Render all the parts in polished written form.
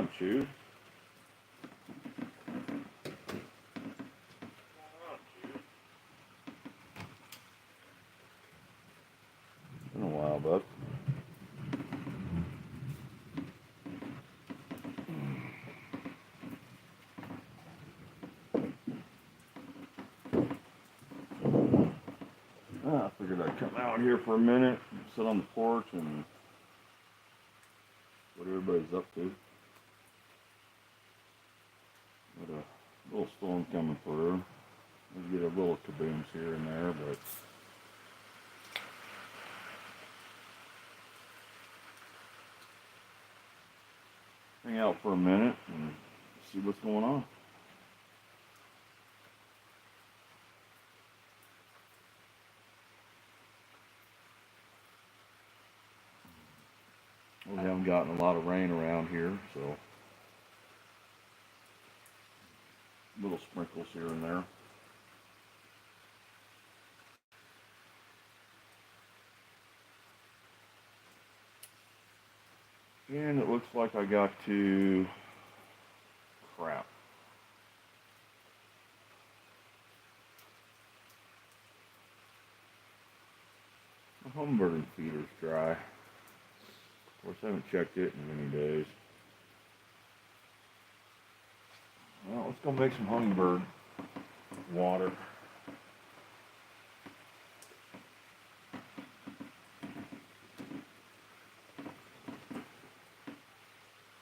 on, Chew. Been a while, bud. I figured I'd come out here for a minute, sit on the porch, and what everybody's up to. Got a little storm coming through. We get a little kabooms here and there, but hang out for a minute and see what's going on. We haven't gotten a lot of rain around here, so little sprinkles here and there. And it looks like I got to crap. The hummingbird feeder's dry. Of course, I haven't checked it in many days. Well, let's go make some hummingbird water.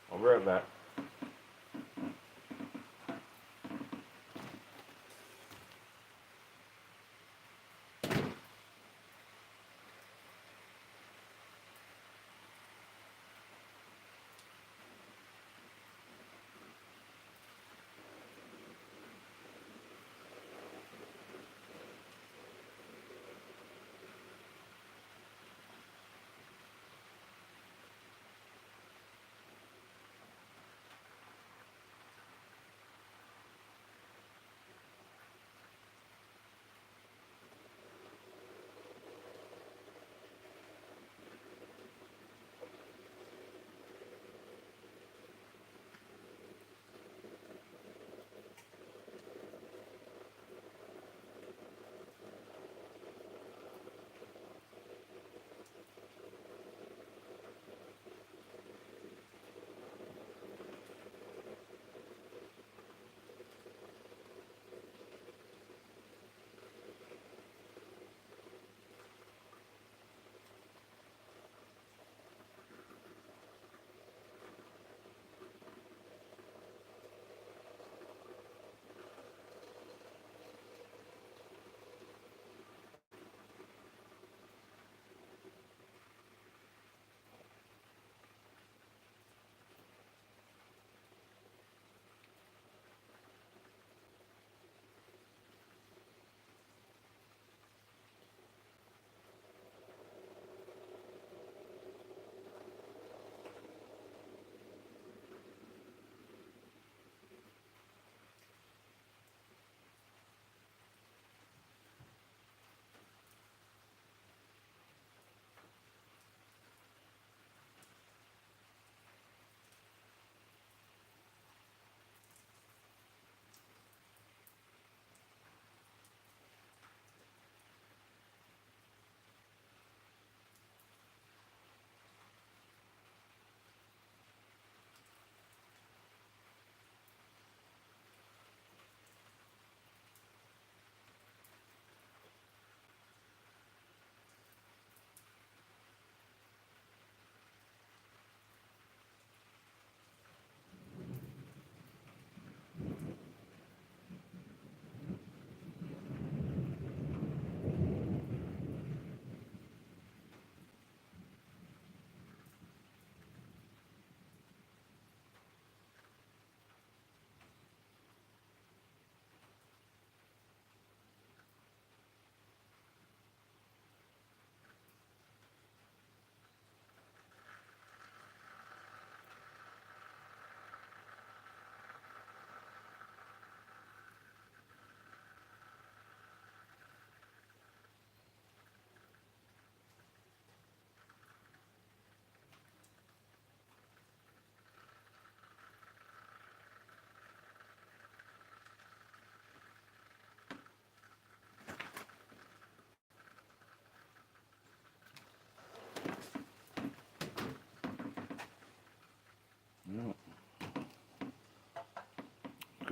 I'll be right back.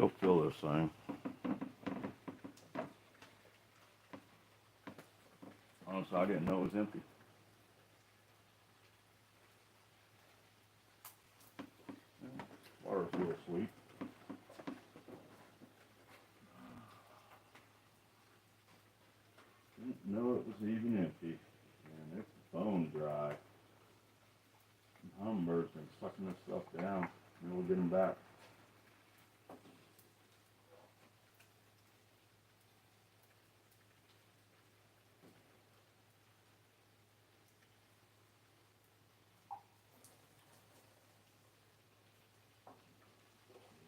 go fill this thing. Honestly, I didn't know it was empty. Water's real sweet. Didn't know it was even empty. Man, it's bone dry. Hummingbirds been sucking this stuff down. Maybe we'll get them back.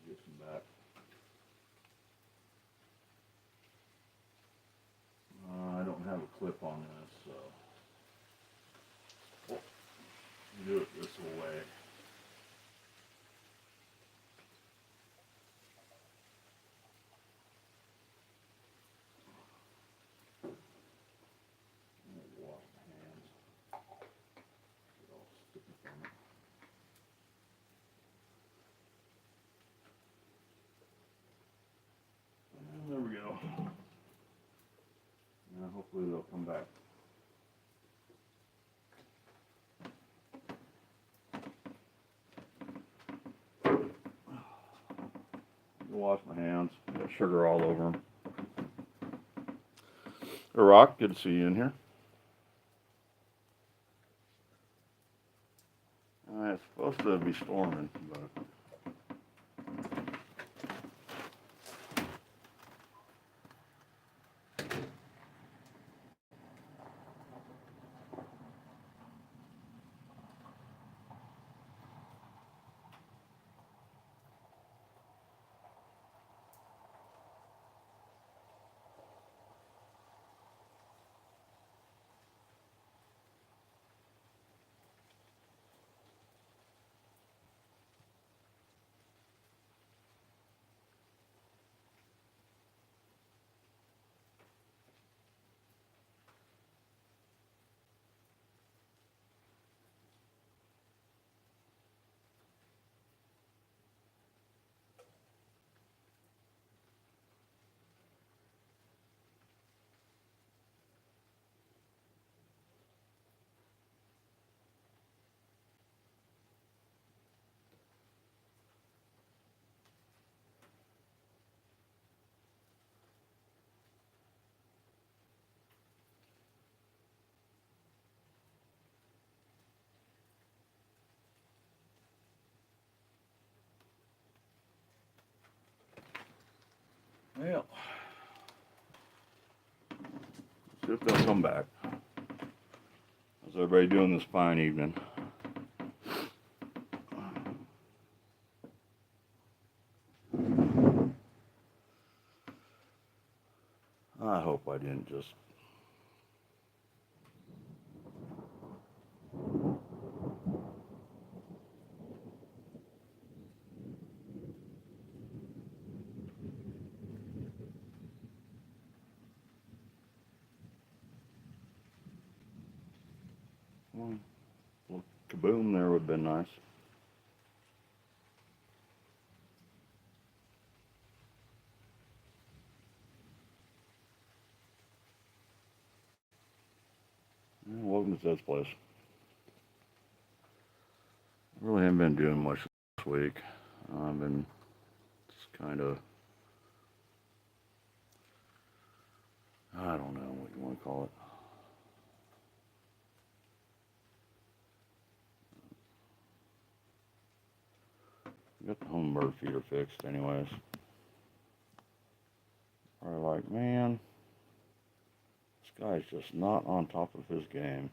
Get some back. I don't have a clip on this, so do it this way. Wash my hands. Get all sticky from it. And there we go. Now hopefully they'll come back. Wash my hands. Got sugar all over them. Hey, Rock, good to see you in here. It's supposed to be storming, but well, see if they'll come back. How's everybody doing this fine evening? I hope I didn't just well, a little kaboom there would have been nice. Welcome to Zed's place. I really haven't been doing much this week. I've been just kind of, I don't know what you want to call it. Got the hummingbird feeder fixed anyways. Probably like, man, this guy's just not on top of his game.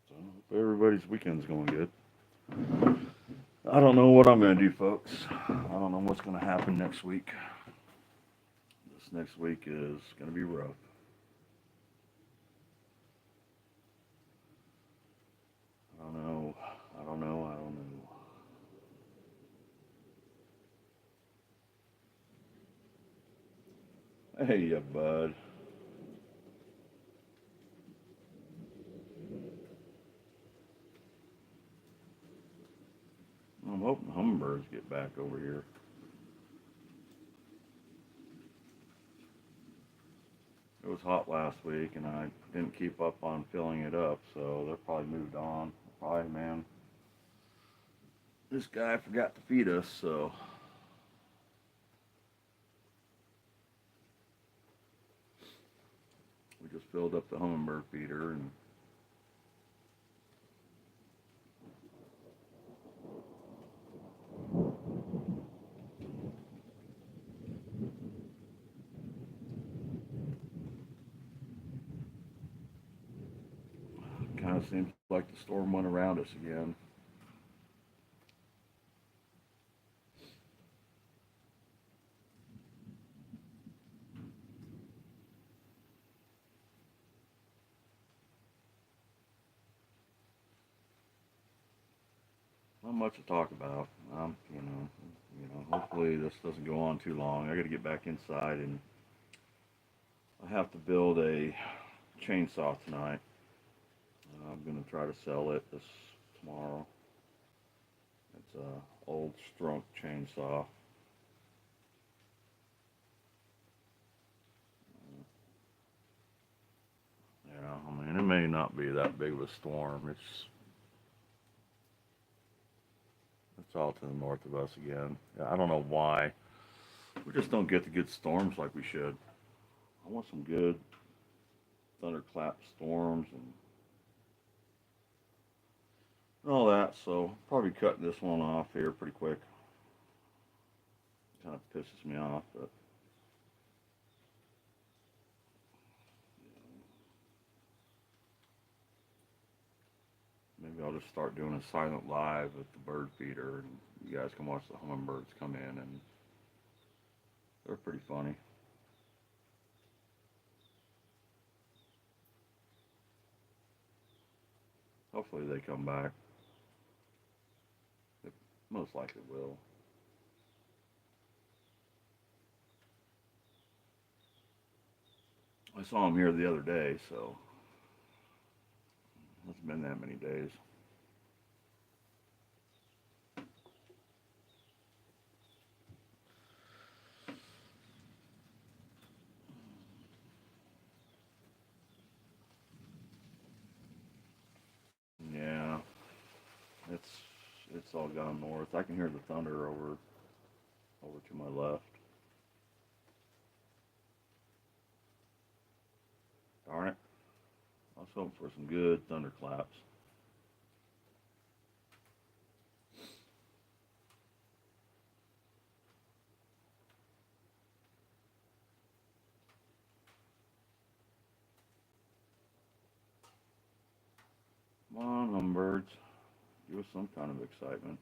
So hope everybody's weekend's going good. I don't know what I'm going to do, folks. I don't know what's going to happen next week. This next week is going to be rough. I don't know. Hey, ya bud. I'm hoping hummingbirds get back over here. It was hot last week, and I didn't keep up on filling it up, so they're probably moved on. Probably, man. This guy forgot to feed us, so we just filled up the hummingbird feeder and kind of seems like the storm went around us again. Not much to talk about. Hopefully this doesn't go on too long. I got to get back inside, and I have to build a chainsaw tonight. I'm gonna try to sell it this tomorrow. It's a old Strunk chainsaw. Yeah, I mean it may not be that big of a storm. It's all to the north of us again. Yeah, I don't know why. We just don't get the good storms like we should. I want some good thunderclap storms and all that. So probably cutting this one off here pretty quick. Kind of pisses me off, but maybe I'll just start doing a silent live with the bird feeder, and you guys can watch the hummingbirds come in, and they're pretty funny. Hopefully they come back. They most likely will. I saw them here the other day, so it's been that many days. Yeah, it's it's all gone north. I can hear the thunder over to my left. Darn it! I was hoping for some good thunderclaps. Come on, hummingbirds, give us some kind of excitement.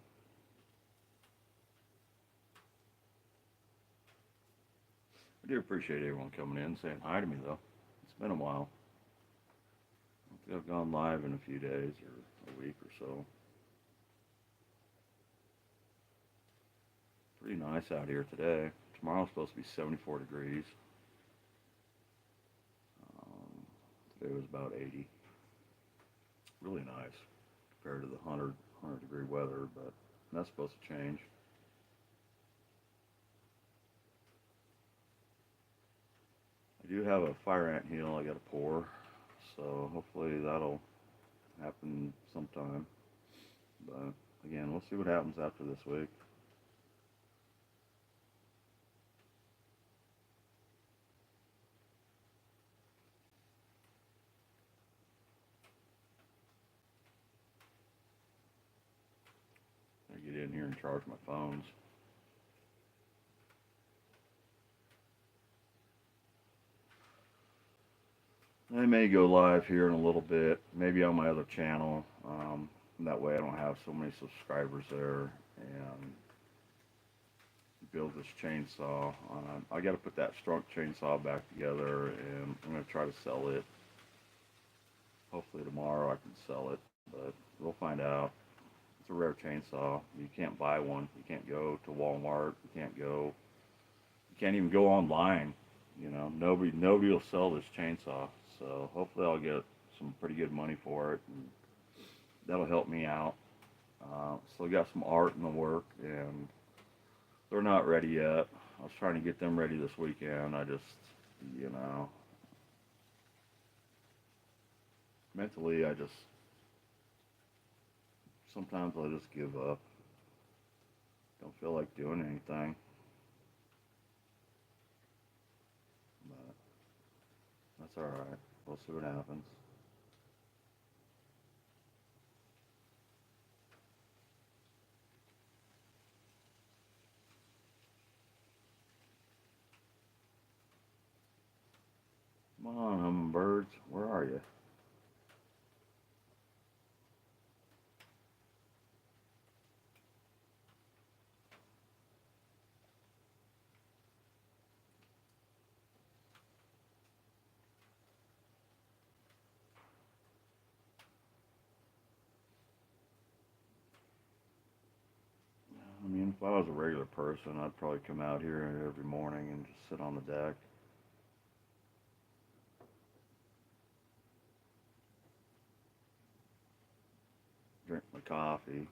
I do appreciate everyone coming in saying hi to me though. It's been a while. I don't think I've gone live in a few days or a week or so. Pretty nice out here today. Tomorrow's supposed to be 74 degrees. Um, Today was about 80. Really nice compared to the 100 degree weather, but that's supposed to change. I do have a fire ant hill I got to pour, so hopefully that'll happen sometime. But again, we'll see what happens after this week. I get in here and charge my phones. I may go live here in a little bit, maybe on my other channel. That way I don't have so many subscribers there and build this chainsaw. I got to put that Strunk chainsaw back together, and I'm going to try to sell it. Hopefully tomorrow I can sell it, but we'll find out. It's a rare chainsaw. You can't buy one. You can't go to Walmart. You can't even go online You know, nobody will sell this chainsaw. So hopefully I'll get some pretty good money for it, and that'll help me out. So I got some art in the work, and they're not ready yet. I was trying to get them ready this weekend. I just, you know, mentally, I just sometimes I just give up. Don't feel like doing anything. But that's all right. We'll see what happens. Come on, hummingbirds. Where are you? I mean, if I was a regular person, I'd probably come out here every morning and just sit on the deck, drink my coffee.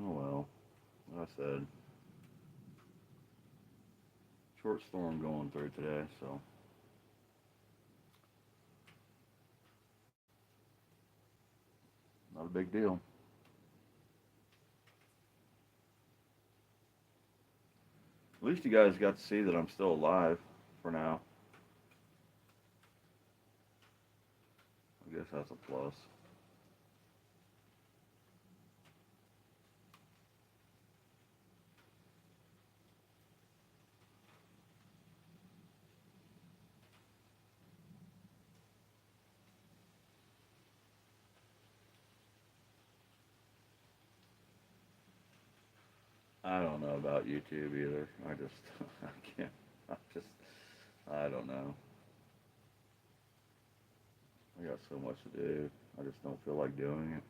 Oh well, like I said, short storm going through today, so not a big deal. At least you guys got to see that I'm still alive for now. I guess that's a plus. I don't know about YouTube either. I just, I can't, I just, I don't know. I got so much to do. I just don't feel like doing it.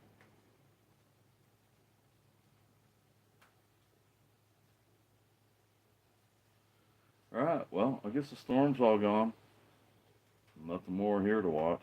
All right, well, I guess the storm's all gone. Nothing more here to watch.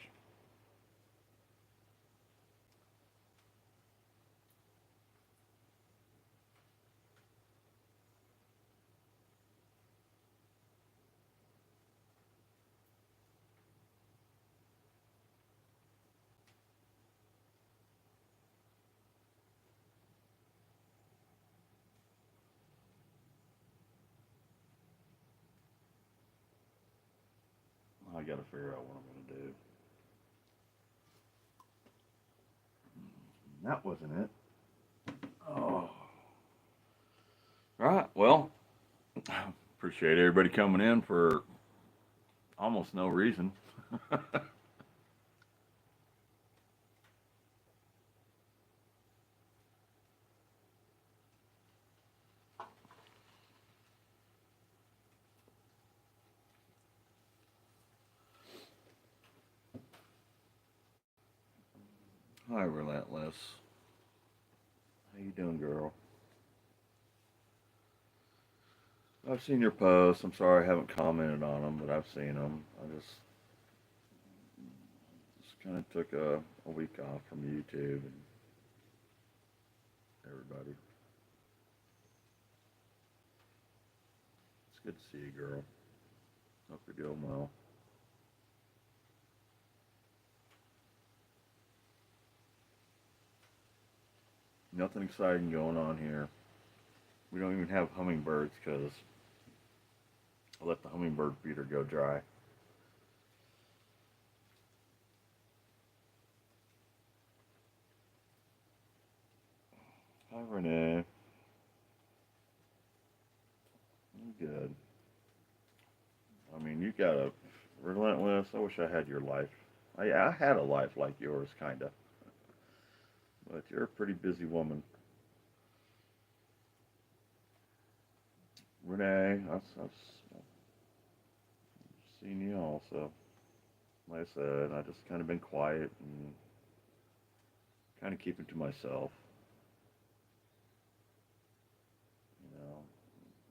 I got to figure out what I'm going to do. That wasn't it. Oh. All right, well, appreciate everybody coming in for almost no reason. Hi, Relentless. How you doing, girl? I've seen your posts. I'm sorry I haven't commented on them, but I've seen them. I just kind of took a week off from YouTube and everybody. It's good to see you, girl. Hope you're doing well. Nothing exciting going on here. We don't even have hummingbirds because I let the hummingbird feeder go dry. Hi, Renee. I'm good. I mean, you got a relentless. I wish I had your life. I had a life like yours, kind of. But you're a pretty busy woman. Renee, I've seen you also. Like I said, I just kind of been quiet and kind of keeping to myself. You know,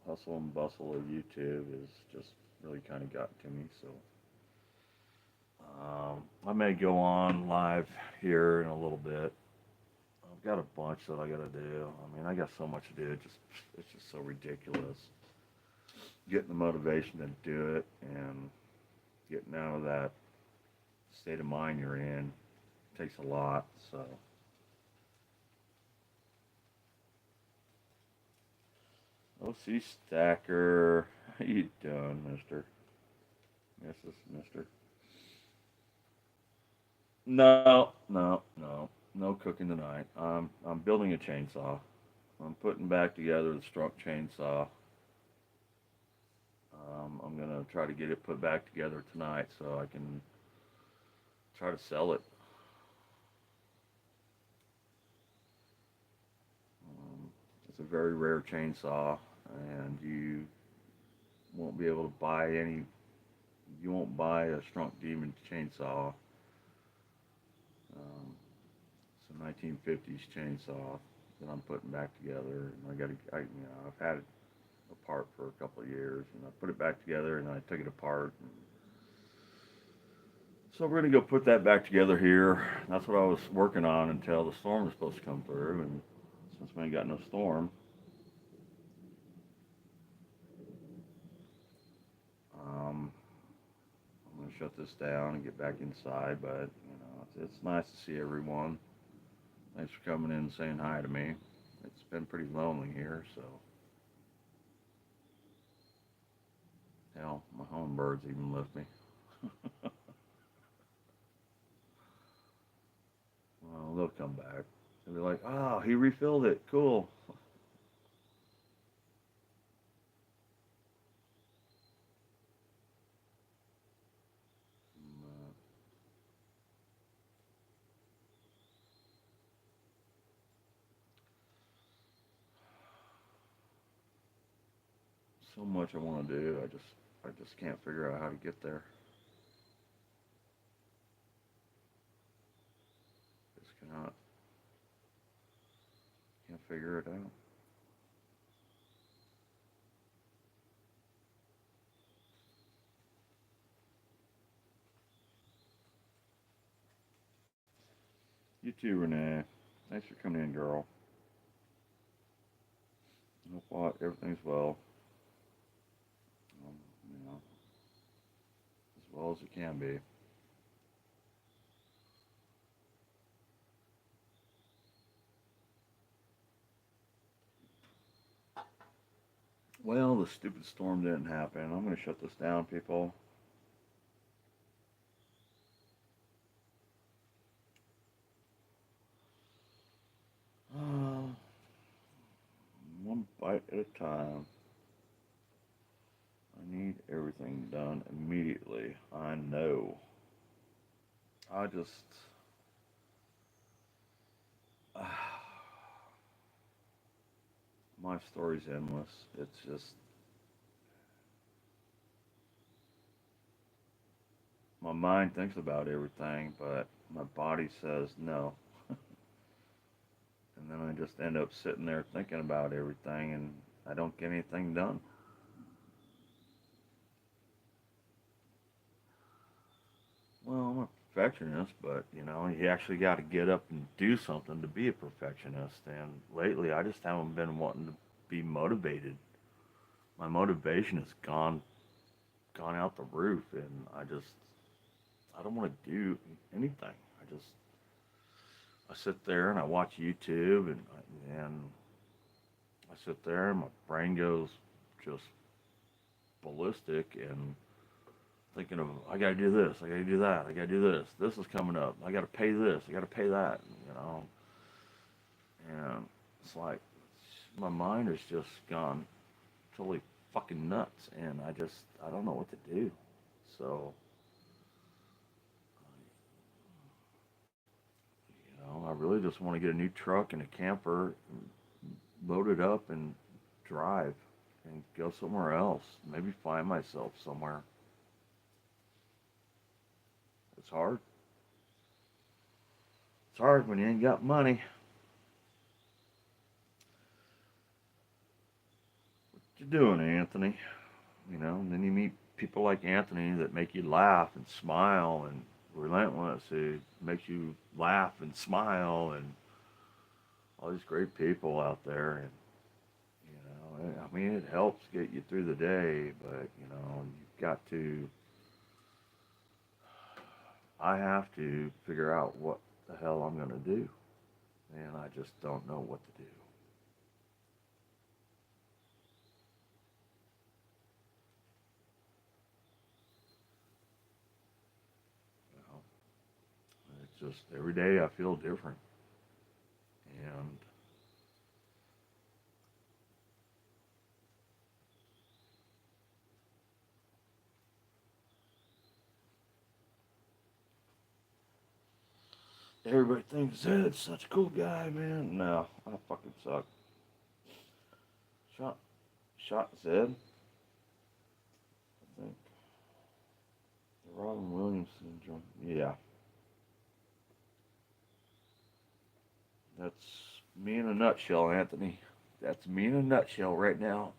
hustle and bustle of YouTube is just really kind of got to me. So I may go on live here in a little bit. I've got a bunch that I got to do. I mean, I got so much to do. It's just so ridiculous. Getting the motivation to do it and getting out of that state of mind you're in takes a lot. So, OC Stacker, how you doing, Mister? Mister. No cooking tonight. I'm building a chainsaw. I'm putting back together the Strunk chainsaw. I'm gonna try to get it put back together tonight so I can try to sell it. It's a very rare chainsaw, and won't be able to buy any. You won't buy a Strunk Demon chainsaw. It's a 1950s chainsaw that I'm putting back together, and I've had it apart for a couple of years, and I put it back together, and I took it apart. So we're gonna go put that back together here. That's what I was working on until the storm was supposed to come through, and since we ain't got no storm, um, I'm gonna shut this down and get back inside. But it's nice to see everyone. Thanks for coming in and saying hi to me. It's been pretty lonely here, so hell, my home birds even left me. Well, they'll come back. They'll be like, "Oh, he refilled it. Cool." So much I want to do. I just can't figure out how to get there. Just can't figure it out. You too, Renee. Thanks for coming in, girl. Hope everything's well. Um, you know, as well as it can be. Well, the stupid storm didn't happen. I'm gonna shut this down, people. Uh, one bite at a time. I need everything done immediately. I know. I just. My story's endless. It's just. My mind thinks about everything, but my body says no. And then I just end up sitting there thinking about everything and I don't get anything done. Well, I'm a perfectionist, but you actually got to get up and do something to be a perfectionist. And lately, I just haven't been wanting to be motivated. My motivation has gone out the roof, and I don't want to do anything. I sit there and I watch YouTube, and I sit there and my brain goes just ballistic and thinking of I got to do this, I got to do that, I got to do this. This is coming up. I got to pay this, I got to pay that. And it's like my mind has just gone totally fucking nuts, and I don't know what to do. So I really just want to get a new truck and a camper, load it up, and drive. and go somewhere else. Maybe find myself somewhere. It's hard. It's hard when you ain't got money. What you doing, Anthony? You know, and then you meet people like Anthony that make you laugh and smile, and Relentless who makes you laugh and smile, and all these great people out there. And you know, I mean, it helps get you through the day, but you know, you've got to. I have to figure out what the hell I'm going to do, and I just don't know what to do. You know, it's just every day I feel different, and everybody thinks Zed's such a cool guy, man. No, I fucking suck. Shot, shot Zed. I think the Robin Williams syndrome. Yeah, that's me in a nutshell, Anthony. That's me in a nutshell right now.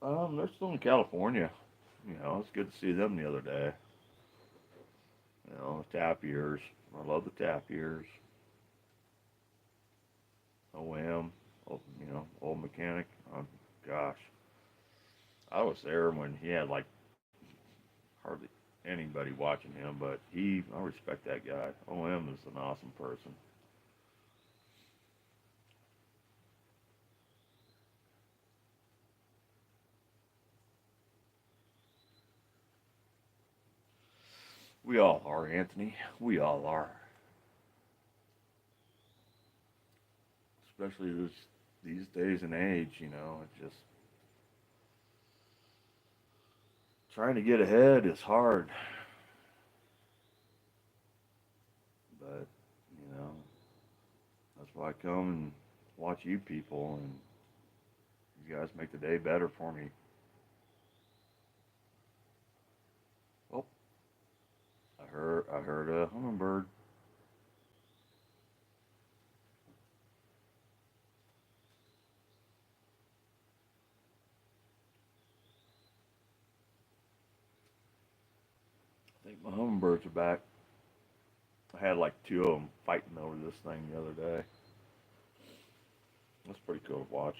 They're still in California. You know, it's good to see them the other day. You know, tap ears. I love the tap ears. OM, old, you know, old mechanic. Gosh, I was there when he had like hardly anybody watching him, but I respect that guy. OM is an awesome person. We all are, Anthony. We all are. Especially these days and age, you know, it just trying to get ahead is hard, but you know, that's why I come and watch you people, and you guys make the day better for me. Oh, I heard a hummingbird. I think my hummingbirds are back. I had like two of them fighting over this thing the other day. That's pretty cool to watch.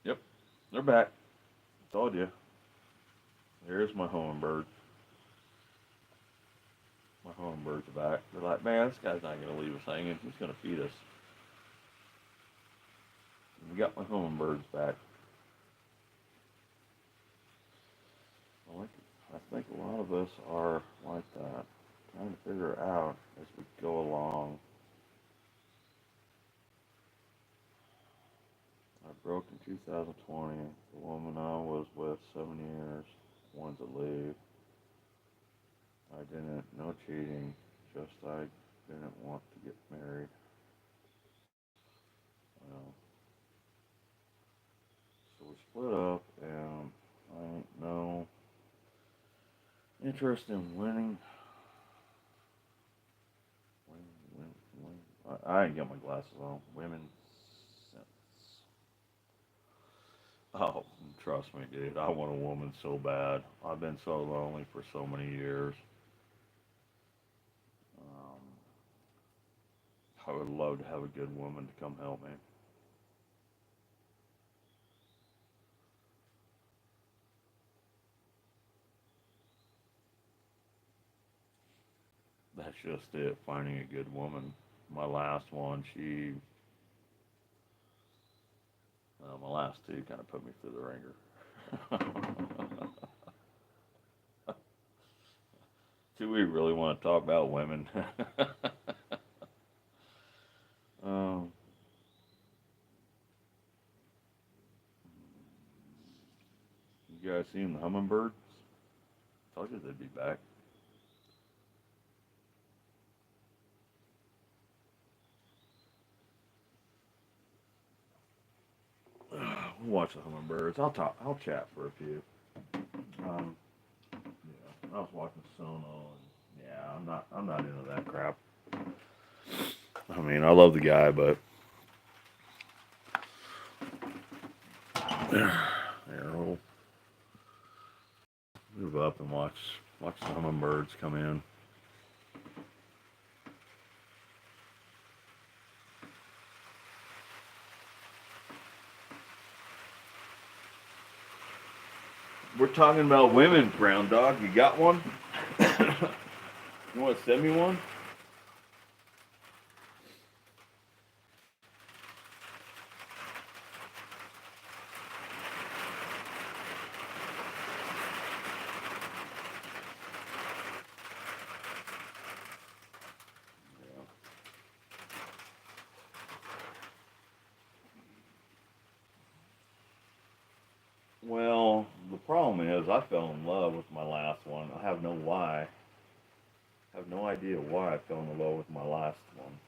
Yep, they're back. I told you. Here's my hummingbird. My hummingbirds are back. They're like, man, this guy's not gonna leave us hanging. He's gonna feed us. And we got my hummingbirds back. I like it. I think a lot of us are like that, trying to figure out as we go along. I broke in 2020. The woman I was with 7 years wanted to leave. I didn't, no cheating, just I didn't want to get married. Well, so we split up, and I ain't no interest in winning. I ain't got my glasses on. Women sense. Oh, trust me, dude. I want a woman so bad. I've been so lonely for so many years. Um, I would love to have a good woman to come help me. That's just it. Finding a good woman. My last one, my last two kind of put me through the ringer. Do we really want to talk about women? um, you guys seen the hummingbirds? Told you they'd be back. We'll watch the hummingbirds. I'll chat for a few. Um, yeah, I was watching Sono, and yeah, I'm not into that crap. I mean, I love the guy, but yeah, we'll move up and watch the hummingbirds come in. We're talking about women, brown dog. You got one? You want to send me one? Well, the problem is I fell in love with my last one. I have no why. I have no idea why I fell in love with my last one.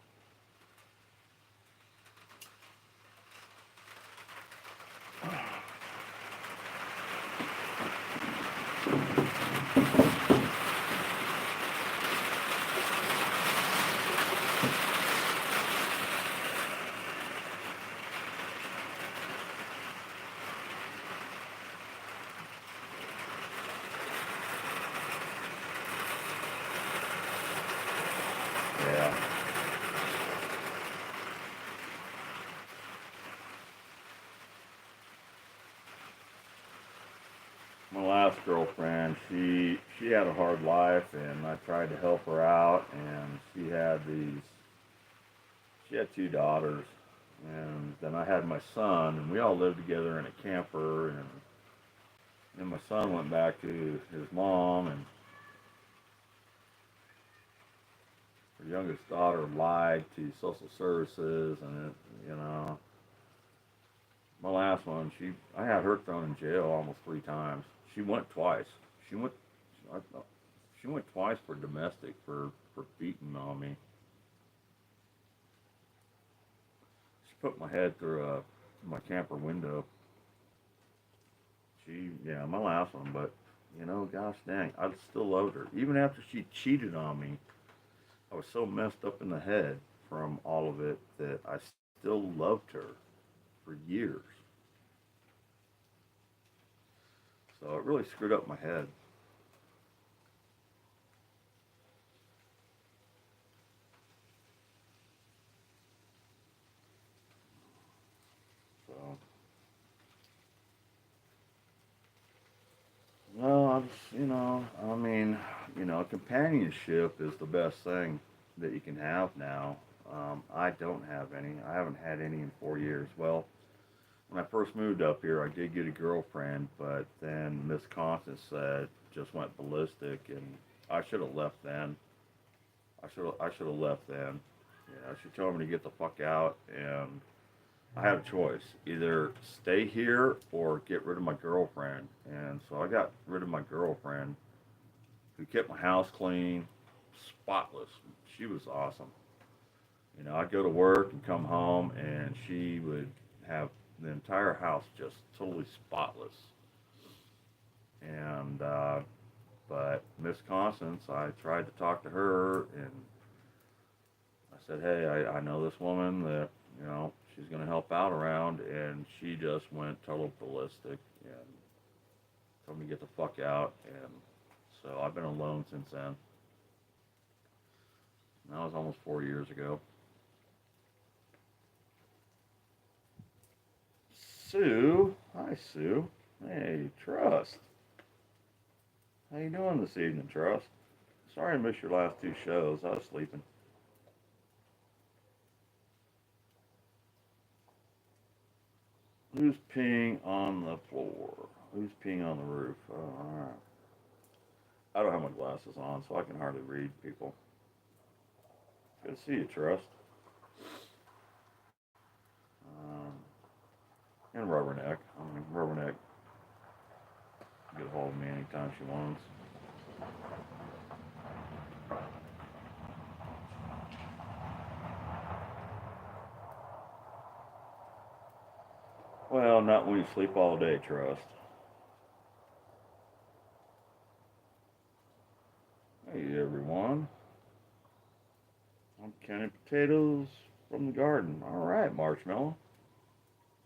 Yeah. My last girlfriend, she had a hard life, and I tried to help her out, and she had two daughters, and then I had my son, and we all lived together in a camper, and then my son went back to his mom, and her youngest daughter lied to social services, and my last one, I had her thrown in jail almost 3 times. She went twice. She went, I, she went twice for domestic for beating on me. She put my head through my camper window. Yeah, my last one, but gosh dang, I still loved her. Even after she cheated on me, I was so messed up in the head from all of it that I still loved her for years. So it really screwed up my head. So, no, I just, I mean, companionship is the best thing that you can have now. I don't have any. I haven't had any in 4 years. Well, when I first moved up here, I did get a girlfriend, but then Miss Constance said just went ballistic, and I should have left then. I should have left then. Yeah, she told me to get the fuck out, and I had a choice: either stay here or get rid of my girlfriend. And so I got rid of my girlfriend, who kept my house clean, spotless. She was awesome. I'd go to work and come home, and she would have the entire house just totally spotless. And but Miss Constance, I tried to talk to her, and I said, "Hey, I know this woman that she's going to help out around," and she just went total ballistic and told me to get the fuck out. And so I've been alone since then. That was almost 4 years ago. Sue, hi Sue. Hey, Trust. How you doing this evening, Trust? Sorry I missed your last 2 shows. I was sleeping. Who's peeing on the floor? Who's peeing on the roof? Oh, all right. I don't have my glasses on, so I can hardly read people. Good to see you, Trust. Um, and Rubberneck. I mean, Rubberneck can get a hold of me anytime she wants. Well, not when you sleep all day, trust. Hey everyone, I'm canning potatoes from the garden. All right, Marshmallow.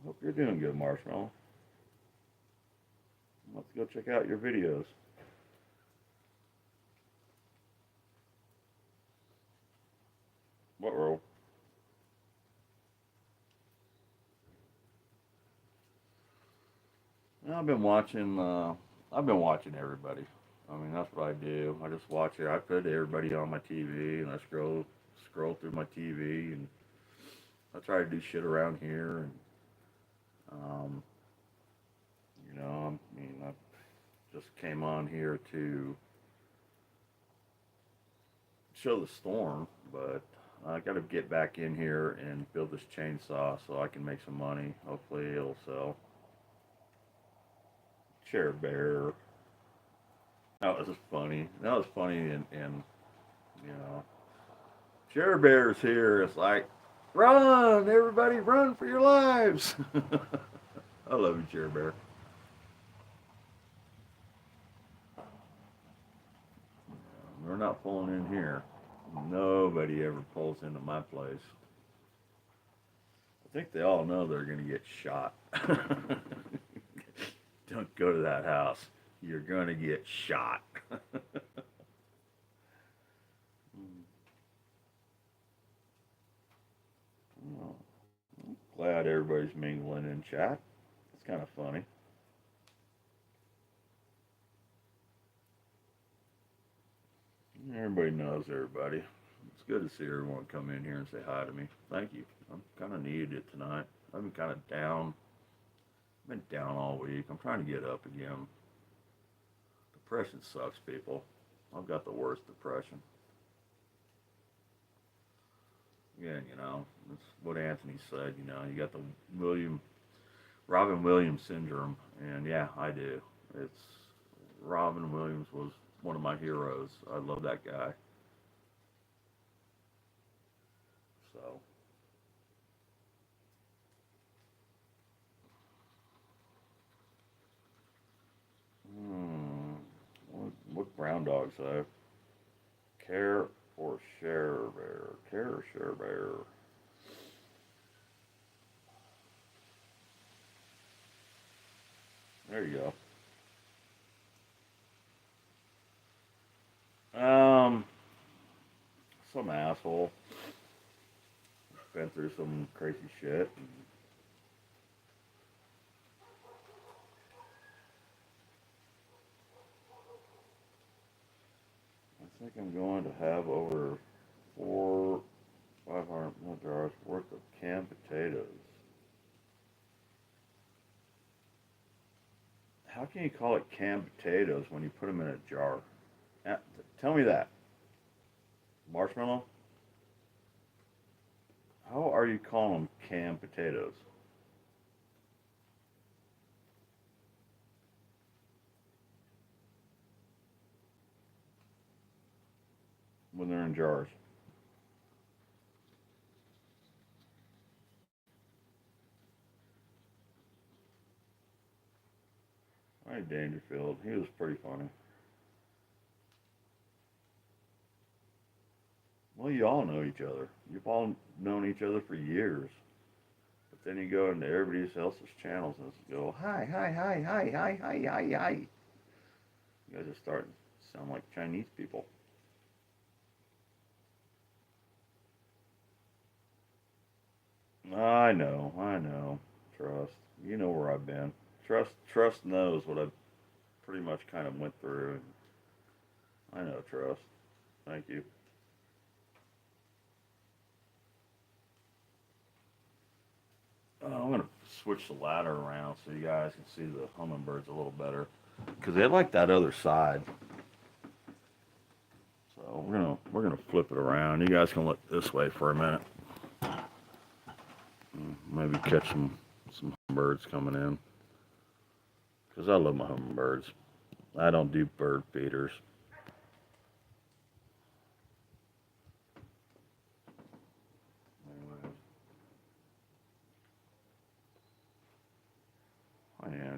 Hope you're doing good, Marshmallow. Let's go check out your videos. What roll? I've been watching. I've been watching everybody. I mean, that's what I do. I just watch it. I put everybody on my TV, and I scroll through my TV, and I try to do shit around here. And um, I mean, I just came on here to show the storm, but I got to get back in here and build this chainsaw so I can make some money. Hopefully, it'll sell. Chair Bear. That was funny. That was funny, and you know, Chair Bear's here. It's like, run, everybody, run for your lives. I love you, Chair Bear. We're not pulling in here. Nobody ever pulls into my place. I think they all know they're going to get shot. Don't go to that house. You're going to get shot. Well, glad everybody's mingling in chat. It's kind of funny. Everybody knows everybody. It's good to see everyone come in here and say hi to me. Thank you. I'm kind of needed it tonight. I've been kind of down. I've been down all week. I'm trying to get up again. Depression sucks, people. I've got the worst depression. Again, that's what Anthony said. You got the William, Robin Williams syndrome, and yeah, I do. It's Robin Williams was one of my heroes. I love that guy. So, hmm, what brown dogs have? Care or Share Bear? Care or Share Bear? There you go. Some asshole been through some crazy shit. And I think I'm going to have over 500 worth of canned potatoes. How can you call it canned potatoes when you put them in a jar? Tell me that. Marshmallow? How are you calling them canned potatoes when they're in jars? Hi, Dangerfield. He was pretty funny. Well, you all know each other. You've all known each other for years. But then you go into everybody else's channels and go, hi, hi, hi, hi, hi, hi, hi, hi. You guys are starting to sound like Chinese people. I know, I know. Trust. You know where I've been. Trust knows what I've pretty much kind of went through. I know, Trust. Thank you. I'm gonna switch the ladder around so you guys can see the hummingbirds a little better because they like that other side. So we're gonna flip it around. You guys can look this way for a minute. Maybe catch some birds coming in because I love my hummingbirds. I don't do bird feeders.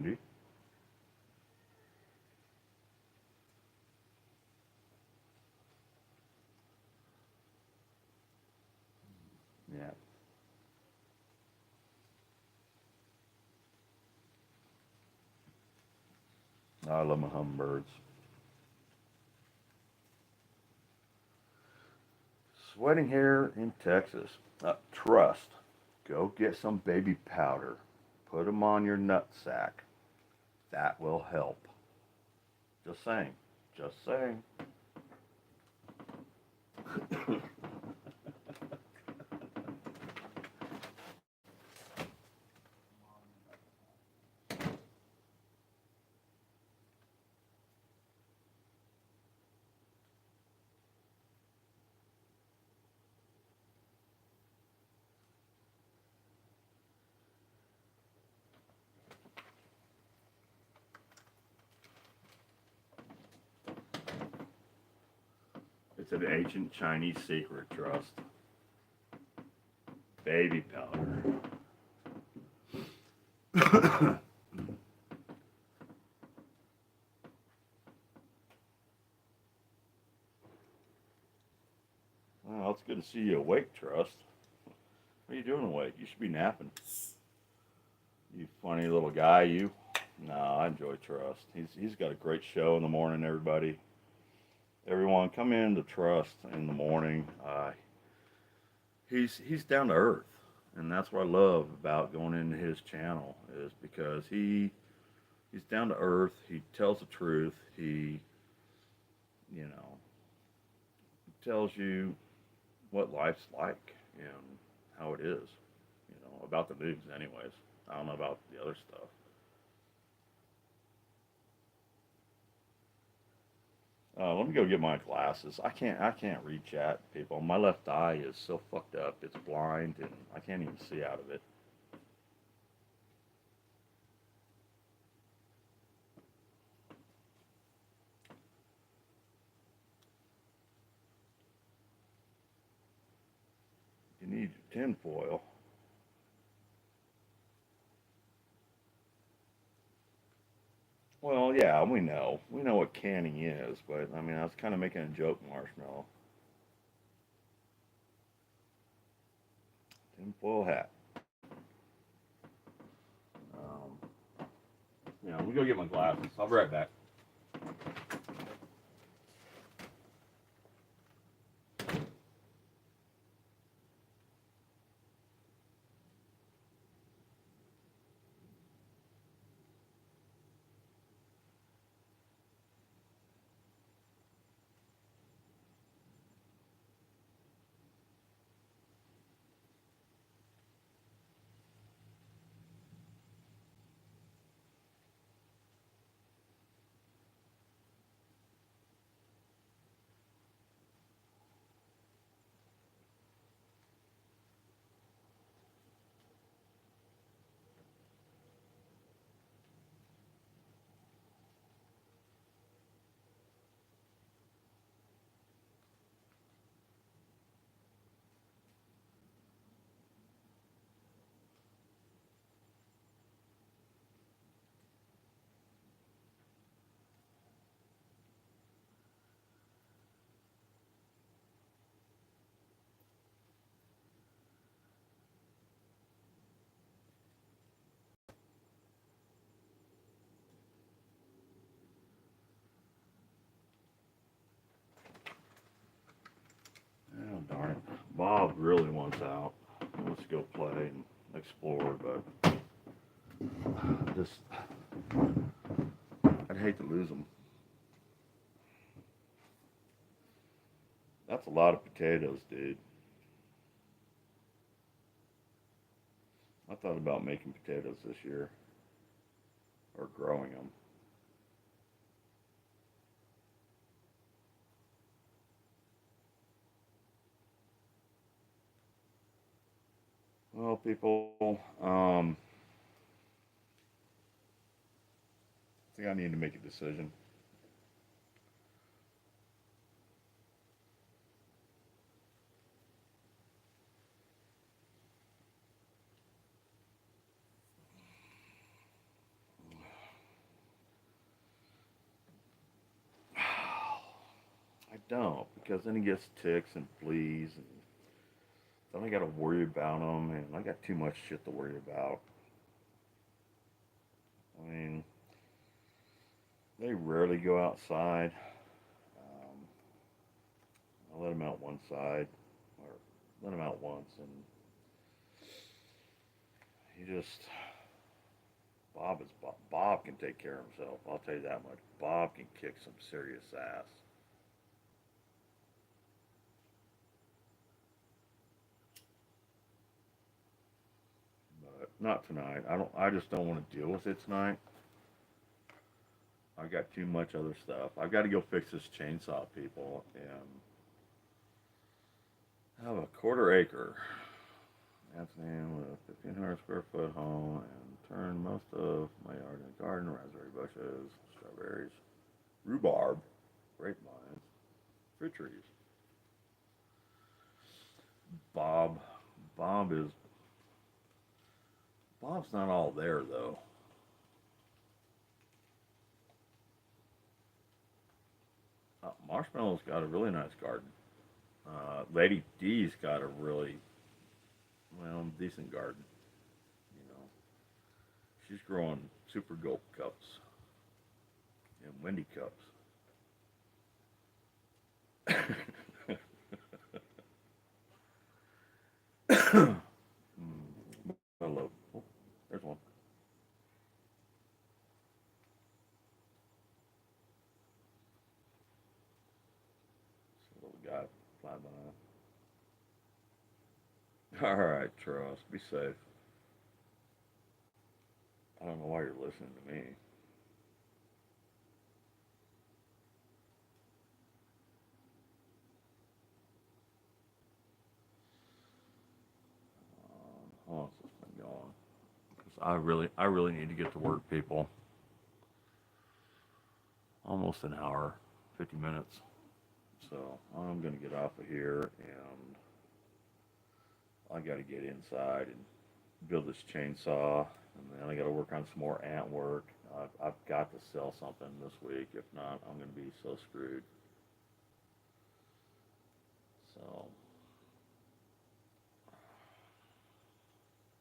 Andy. Yeah. I love my hummingbirds. Sweating hair in Texas. Trust. Go get some baby powder. Put them on your nut sack. That will help. Just saying. Just saying. It's an ancient Chinese secret, Trust. Baby powder. Well, it's good to see you awake, Trust. What are you doing awake? You should be napping. You funny little guy, you. No, I enjoy Trust. He's got a great show in the morning, everybody. Everyone, come in to Trust in the morning. He's down to earth, and that's what I love about going into his channel is because he's down to earth. He tells the truth. He, you know, tells you what life's like and how it is. You know, about the news, anyways. I don't know about the other stuff. Let me go get my glasses. I can't read chat, people. My left eye is so fucked up. It's blind, and I can't even see out of it. You need your tinfoil. Well, yeah, we know. We know what canning is, but I mean, I was kind of making a joke, Marshmallow. Tinfoil hat. Um, yeah, let me go get my glasses. I'll be right back. Oh, darn it. Bob really wants out. He wants to go play and explore, but just, I'd hate to lose him. That's a lot of potatoes, dude. I thought about making potatoes this year or growing them. Well, people, I think I need to make a decision. don't, because then he gets ticks and fleas, and then I got to worry about them, and I got too much shit to worry about. I mean, they rarely go outside. Um, I let them out one side, or let them out once, and he just Bob can take care of himself. I'll tell you that much. Bob can kick some serious ass. But not tonight. I don't. I just don't want to deal with it tonight. I got too much other stuff. I've got to go fix this chainsaw, people, and I have a quarter acre. Anthony with a 1,500 square foot home and turn most of my yard into garden, raspberry bushes, strawberries, rhubarb, grapevines, fruit trees. Bob, Bob is Bob's not all there though. Marshmallow's got a really nice garden. Lady D's got a really decent garden. You know, she's growing super gulp cups and Wendy cups. mm, hello. Oh, there's one. It's a little guy flying by. All right, Charles, be safe. I don't know why you're listening to me. How long's this been going? Because I really need to get to work, people. Almost an hour, 50 minutes. So I'm gonna get off of here, and I got to get inside and build this chainsaw, and then I got to work on some more ant work. I've got to sell something this week. If not, I'm gonna be so screwed. So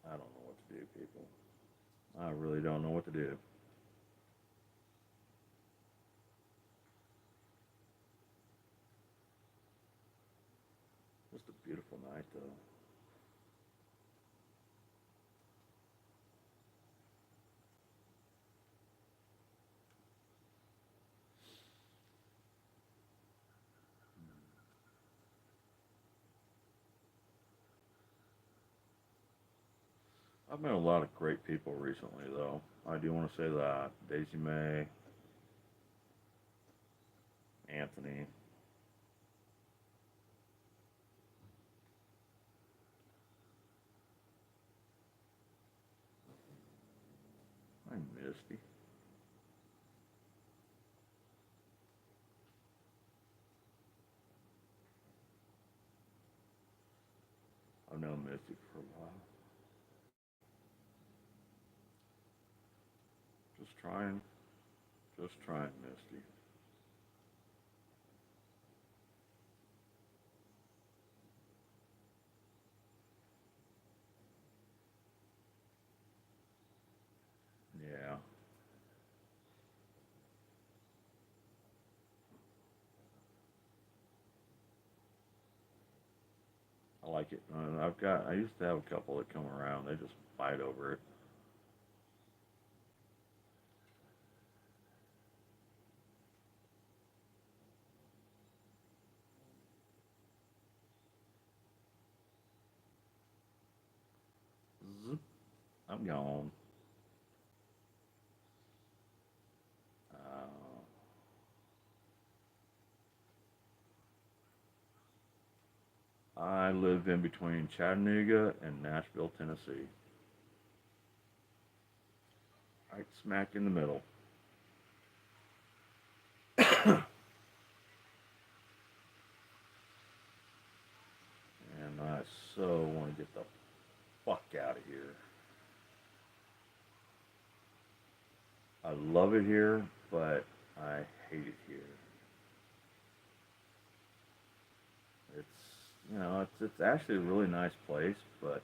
I don't know what to do, people. I really don't know what to do. Just a beautiful night, though. I've met a lot of great people recently, though. I do want to say that Daisy May, Anthony, I'm Misty. I've known Misty for a while. Just trying, just trying, Misty. Yeah, I like it. I used to have a couple that come around. They just fight over it. Zip, I'm gone. Uh, I live in between Chattanooga and Nashville, Tennessee. Right smack in the middle. And I so want to get the fuck out of here. I love it here, but I hate it here. it's actually a really nice place, but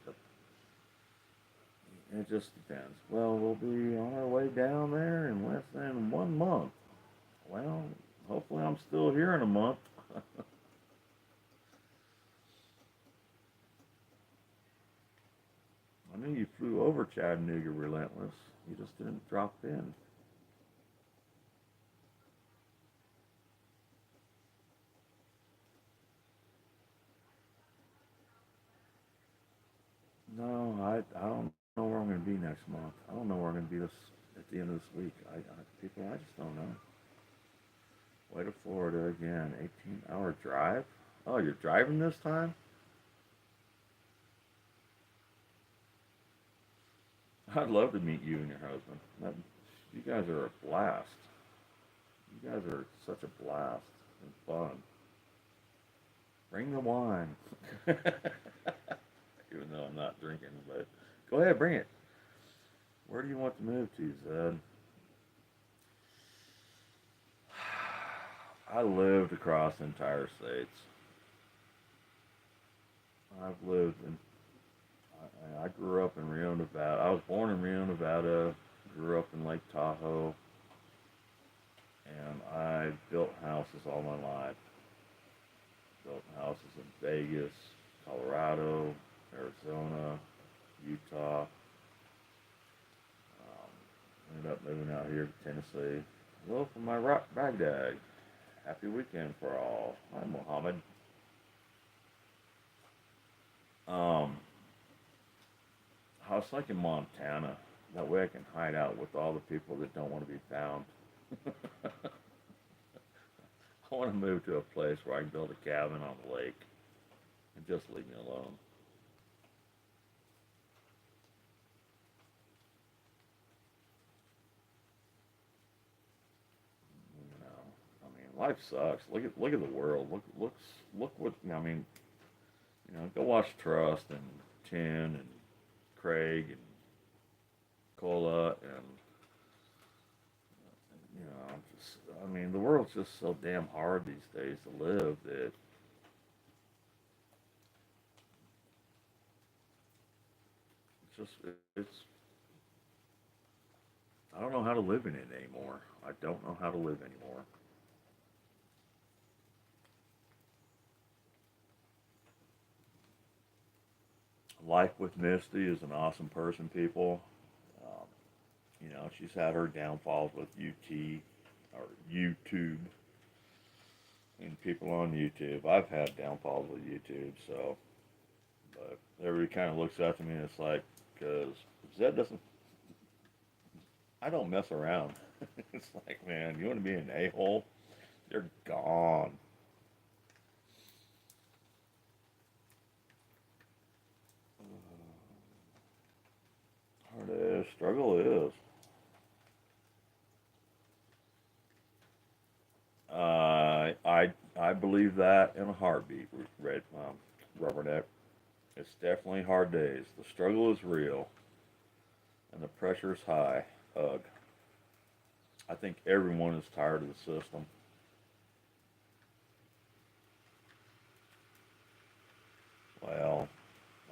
it just depends. Well, we'll be on our way down there in less than 1 month. Well, hopefully I'm still here in a month. I knew you flew over Chattanooga Relentless. You just didn't drop in. No, I don't know where I'm going to be next month. I don't know where I'm going to be at the end of this week. People, I just don't know. Way to Florida again. 18-hour drive. Oh, you're driving this time? I'd love to meet you and your husband. You guys are a blast. You guys are such a blast and fun. Bring the wine. Even though I'm not drinking, but go ahead, bring it. Where do you want to move to, Zed? I lived across the entire states. I've lived in. I grew up in Rio, Nevada. I was born in Rio, Nevada. Grew up in Lake Tahoe, and I built houses all my life. Built houses in Vegas, Colorado, Arizona, Utah. Ended up moving out here to Tennessee. Hello from my rock Baghdad. Happy weekend for all. Hi, Mohammed. Um, I was thinking Montana. That way I can hide out with all the people that don't want to be found. I want to move to a place where I can build a cabin on the lake and just leave me alone. You know, I mean, life sucks. Look at the world. Look what I mean. Go watch Trust and Chin and Craig and Cola and just I mean, the world's just so damn hard these days to live that it's I don't know how to live in it anymore. I don't know how to live anymore. Life with Misty is an awesome person, people. Um, she's had her downfalls with or YouTube and people on YouTube. I've had downfalls with YouTube, so but everybody kind of looks at me and it's like, because Zed doesn't, I don't mess around. It's like, man, you want to be an a hole? You're gone. Hard is, struggle is. I believe that in a heartbeat, Red Rubberneck. It's definitely hard days. The struggle is real, and the pressure's high. Ugh. I think everyone is tired of the system. Well,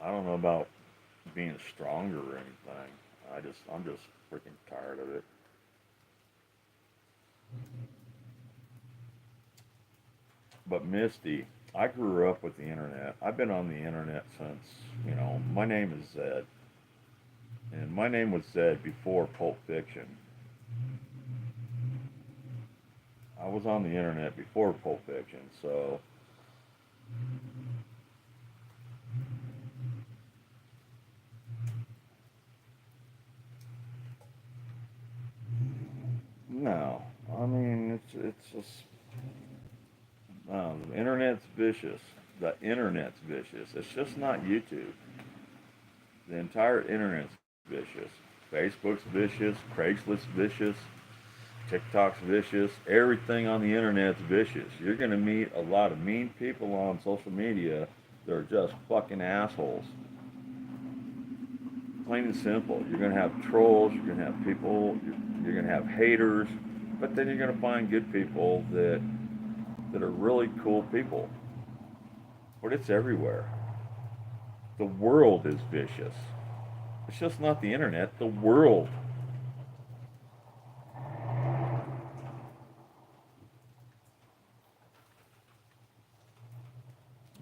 I don't know about being stronger or anything. I'm just freaking tired of it. But Misty, I grew up with the internet. I've been on the internet since, my name is Zed. And my name was Zed before Pulp Fiction. I was on the internet before Pulp Fiction, so no. I mean, it's just the internet's vicious. The internet's vicious. It's just not YouTube. The entire internet's vicious. Facebook's vicious. Craigslist's vicious. TikTok's vicious. Everything on the internet's vicious. You're gonna meet a lot of mean people on social media. They're just fucking assholes. Plain and simple. You're gonna have trolls. You're gonna have people. You're gonna have haters. But then you're gonna find good people that are really cool people. but it's everywhere. The world is vicious. It's just not the internet, the world.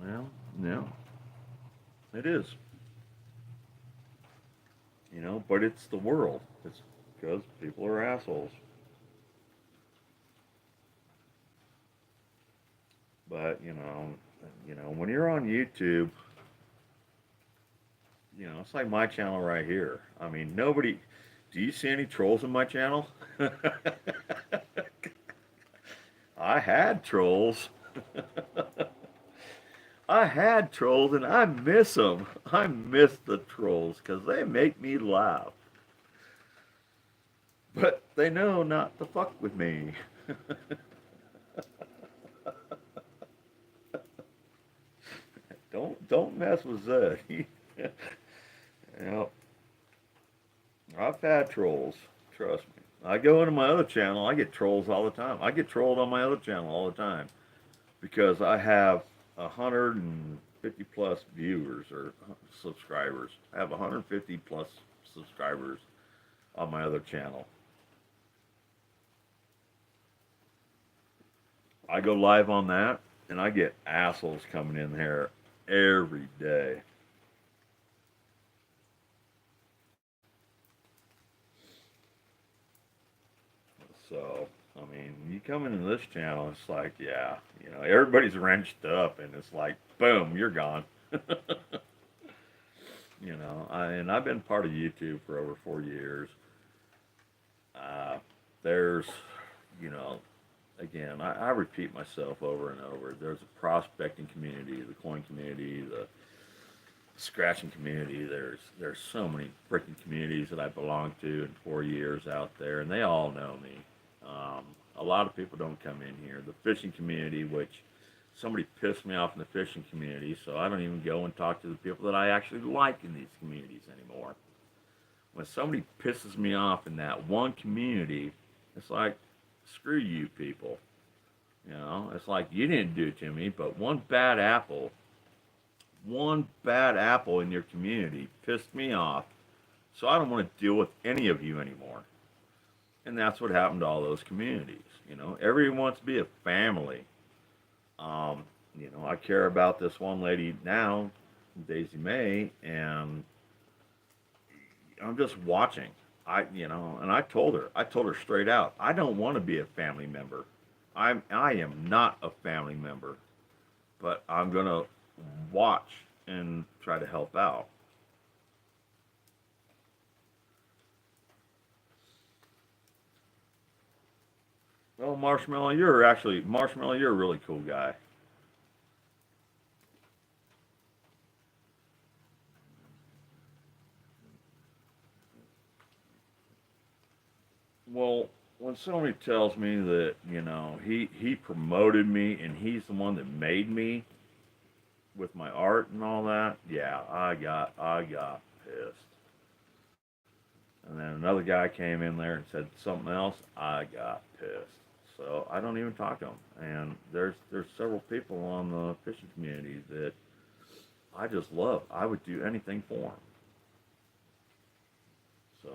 Well, no, it is. But it's the world. It's because people are assholes. But when you're on YouTube, it's like my channel right here. I mean, nobody. Do you see any trolls in my channel? I had trolls. I had trolls and I miss them. I miss the trolls because they make me laugh. But they know not to fuck with me. Don't mess with Zed. Yep. I've had trolls. Trust me. I go into my other channel. I get trolls all the time. I get trolled on my other channel all the time because I have 150 plus viewers or subscribers. I have 150 plus subscribers on my other channel. I go live on that, and I get assholes coming in there every day. So, I mean, you come into this channel, it's like, yeah, everybody's wrenched up, and it's like, boom, you're gone. And I've been part of YouTube for over 4 years. Uh, there's, you know, again, I repeat myself over and over. There's a prospecting community, the coin community, the scratching community. There's so many freaking communities that I belong to in 4 years out there, and they all know me. A lot of people don't come in here. The fishing community, which somebody pissed me off in the fishing community, so I don't even go and talk to the people that I actually like in these communities anymore. When somebody pisses me off in that one community, it's like, screw you people. It's like you didn't do it to me, but one bad apple in your community pissed me off, so I don't want to deal with any of you anymore. And that's what happened to all those communities. Everyone wants to be a family. I care about this one lady now, Daisy May, and I'm just watching. And I told her straight out, I don't want to be a family member. I am not a family member, but I'm gonna watch and try to help out. Well, Marshmallow, you're a really cool guy. Well, when somebody tells me that he promoted me and he's the one that made me with my art and all that, yeah, I got pissed. And then another guy came in there and said something else, I got pissed. So I don't even talk to them. And there's several people on the fishing community that I just love. I would do anything for them. So,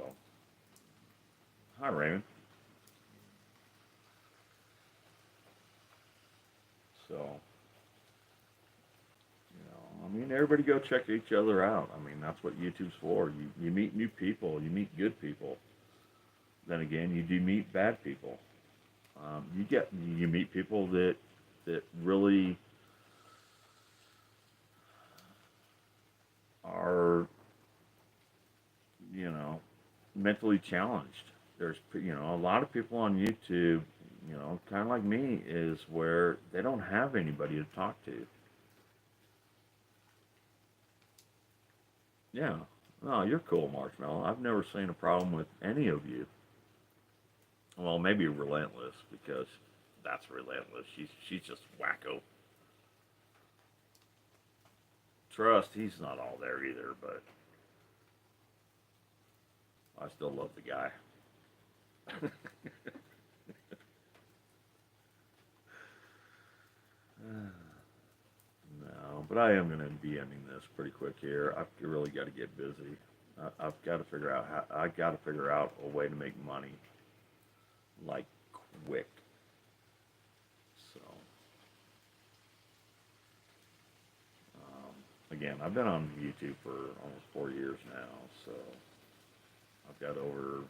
hi Raymond. So, I mean, everybody go check each other out. I mean, that's what YouTube's for. You meet new people, you meet good people. Then again, you do meet bad people. You meet people that really are you know mentally challenged. There's a lot of people on YouTube, kind of like me, is where they don't have anybody to talk to. Yeah. Oh, you're cool, Marshmallow. I've never seen a problem with any of you. Well, maybe Relentless because that's Relentless. She's just wacko. Trust, he's not all there either, but I still love the guy. No, but But I am going to be ending this pretty quick here. I've really got to get busy. I've got to figure out I got to figure out a way to make money like quick. So again, I've been on YouTube for almost 4 years now, so I've got over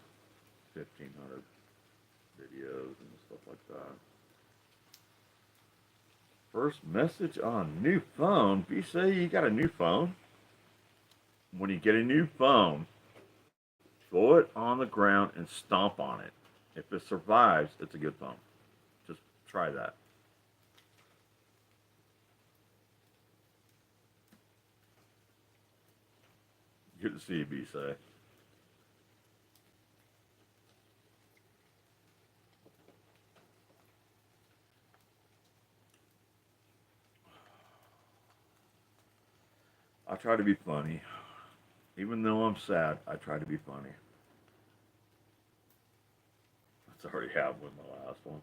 1,500 videos and stuff like that. First message on new phone. If you say you got a new phone, when you get a new phone, throw it on the ground and stomp on it. If it survives, it's a good phone. Just try that. Good to see you, B-Say. I try to be funny. Even though I'm sad, I try to be funny. That's already happened with my last one.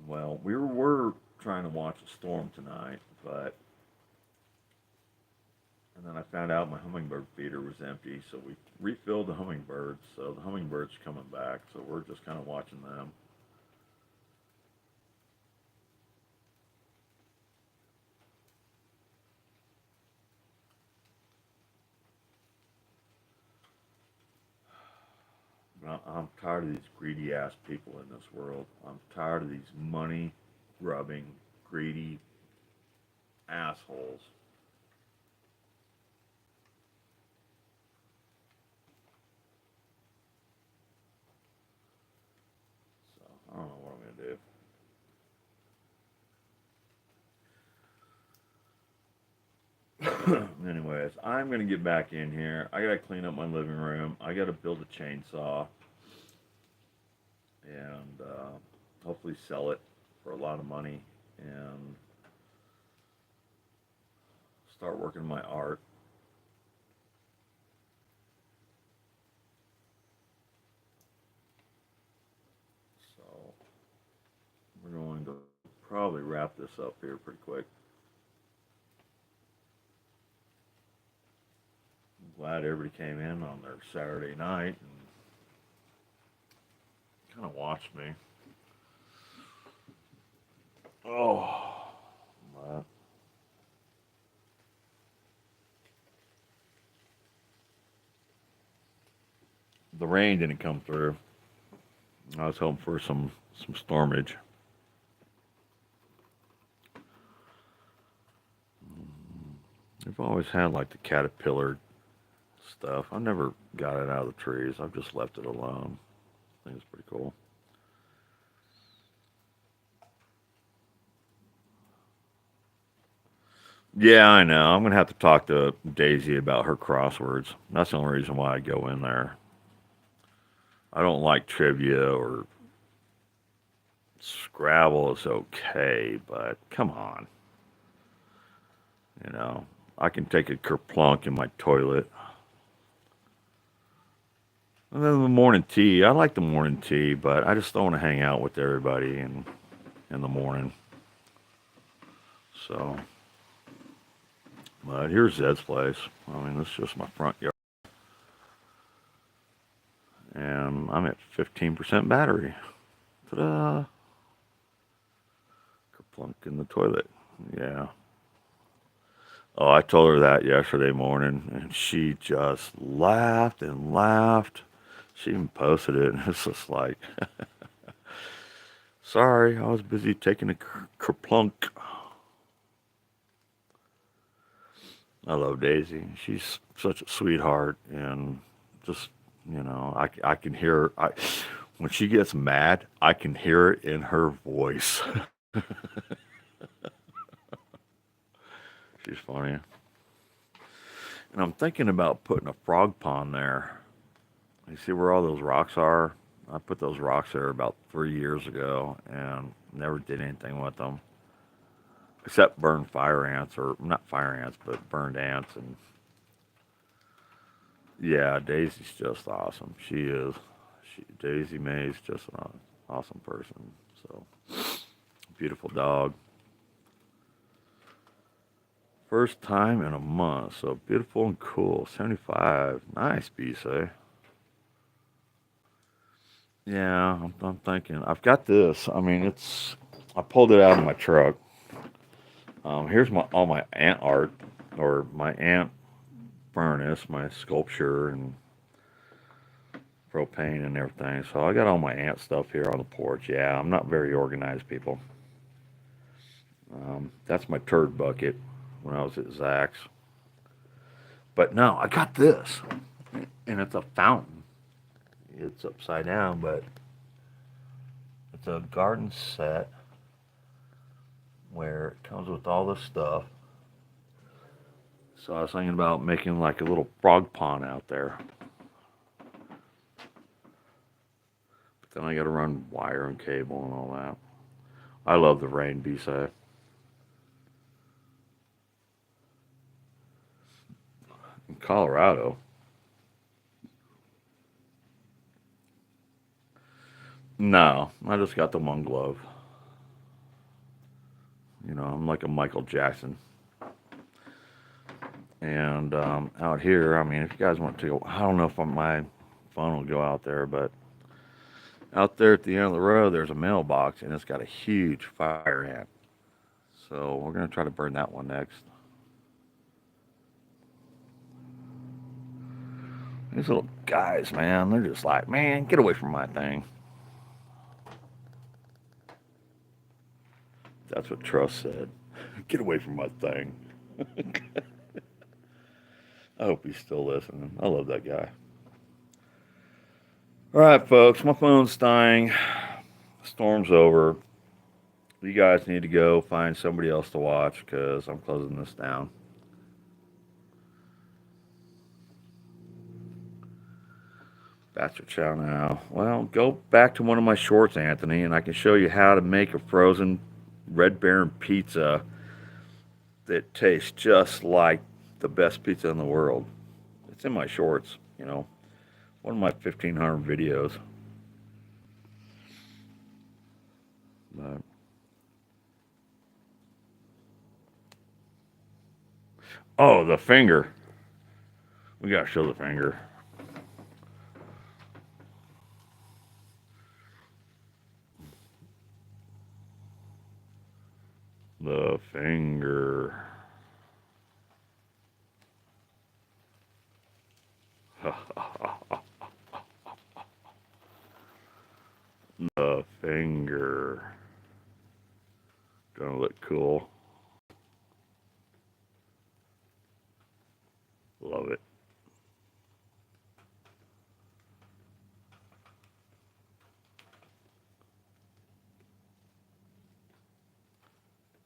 Well, we were trying to watch a storm tonight, but and then I found out my hummingbird feeder was empty, so we refilled the hummingbirds. So the hummingbirds are coming back, so we're just kind of watching them. I'm tired of these greedy ass people in this world. I'm tired of these money grubbing, greedy assholes. So I don't know what I'm gonna do. Anyways, I'm gonna get back in here. I gotta clean up my living room. I gotta build a chainsaw and hopefully sell it for a lot of money and start working my art. So we're going to probably wrap this up here pretty quick. I'm glad everybody came in on their Saturday night and kind of watched me. Oh, but the rain didn't come through. I was hoping for some stormage. I've always had like the caterpillar stuff. I never got it out of the trees. I've just left it alone. I think it's pretty cool. Yeah, I know. I'm gonna have to talk to Daisy about her crosswords. That's the only reason why I go in there. I don't like trivia or Scrabble is okay, but come on. You know, I can take a kerplunk in my toilet. And then the morning tea. I like the morning tea, but I just don't want to hang out with everybody in the morning. So, but here's Zed's place. I mean, this is just my front yard. And I'm at 15% battery. Ta-da! Kerplunk in the toilet. Yeah. Oh, I told her that yesterday morning, and she just laughed and laughed. She even posted it, and it's just like, sorry, I was busy taking a kerplunk. I love Daisy. She's such a sweetheart, and just I can hear when she gets mad. I can hear it in her voice. She's funny, and I'm thinking about putting a frog pond there. You see where all those rocks are? I put those rocks there about 3 years ago, and never did anything with them except burn fire ants, or not fire ants, but burned ants, and Yeah, Daisy's just awesome. She is. Daisy May's just an awesome person. So, beautiful dog. First time in a month. So, beautiful and cool. 75. Nice, Bisa. Yeah, I'm thinking. I've got this. I mean, I pulled it out of my truck. Here's all my ant art, or my ant furnace, my sculpture, and propane and everything. So I got all my ant stuff here on the porch. Yeah, I'm not very organized, people. That's my turd bucket when I was at Zach's. But no, I got this, and it's a fountain. It's upside down, but it's a garden set where it comes with all this stuff. So I was thinking about making like a little frog pond out there. But then I got to run wire and cable and all that. I love the rain, B-side. In Colorado. No, I just got the one glove. You know, I'm like a Michael Jackson. And out here, I mean, if you guys want to go, I don't know if my phone will go out there, but out there at the end of the road, there's a mailbox, and it's got a huge fire ant. So we're going to try to burn that one next. These little guys, man, they're just like, man, get away from my thing. That's what Trust said. Get away from my thing. I hope he's still listening. I love that guy. All right, folks, my phone's dying. Storm's over. You guys need to go find somebody else to watch because I'm closing this down. Bachelor Chow now. Well, go back to one of my shorts, Anthony, and I can show you how to make a frozen Red Baron pizza that tastes just like the best pizza in the world. It's in my shorts, you know, one of my 1,500 videos. But, oh, the finger. We gotta show the finger. The finger. The finger. Gonna look cool. Love it.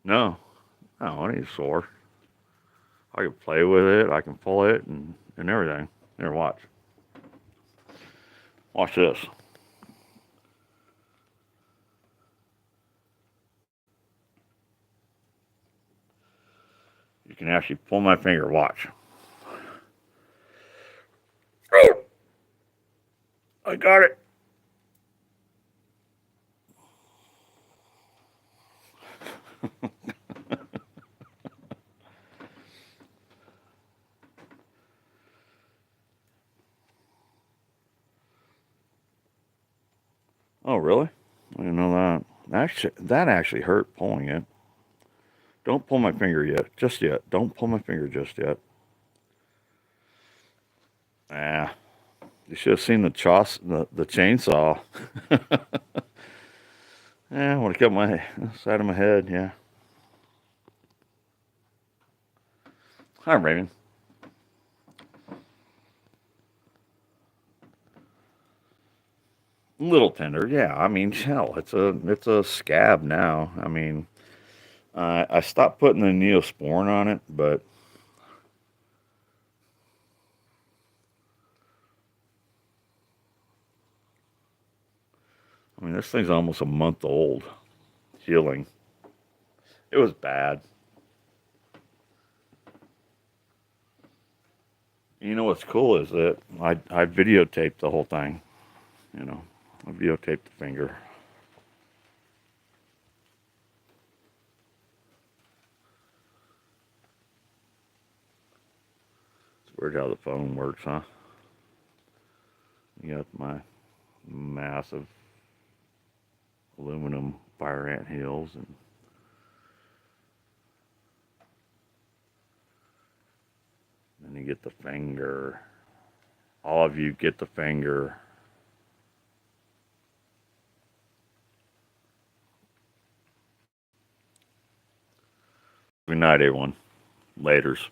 No, no, it ain't sore. I can play with it. I can pull it and everything. Here, watch. Watch this. You can actually pull my finger. Watch. I got it. Oh, really? I didn't know that. That actually hurt pulling it. Don't pull my finger yet. Just yet. Don't pull my finger just yet. Ah, you should have seen the chainsaw. Yeah, I want to cut my side of my head. Yeah. Hi, Raven. Little tender. Yeah. I mean, hell, it's a scab now. I mean, I stopped putting the Neosporin on it, but I mean, this thing's almost a month old. Healing. It was bad. You know what's cool is that I videotaped the whole thing. You know, I videotaped the finger. It's weird how the phone works, huh? You got my massive aluminum fire ant hills, and then you get the finger. All of you get the finger. Good night, everyone. Laters.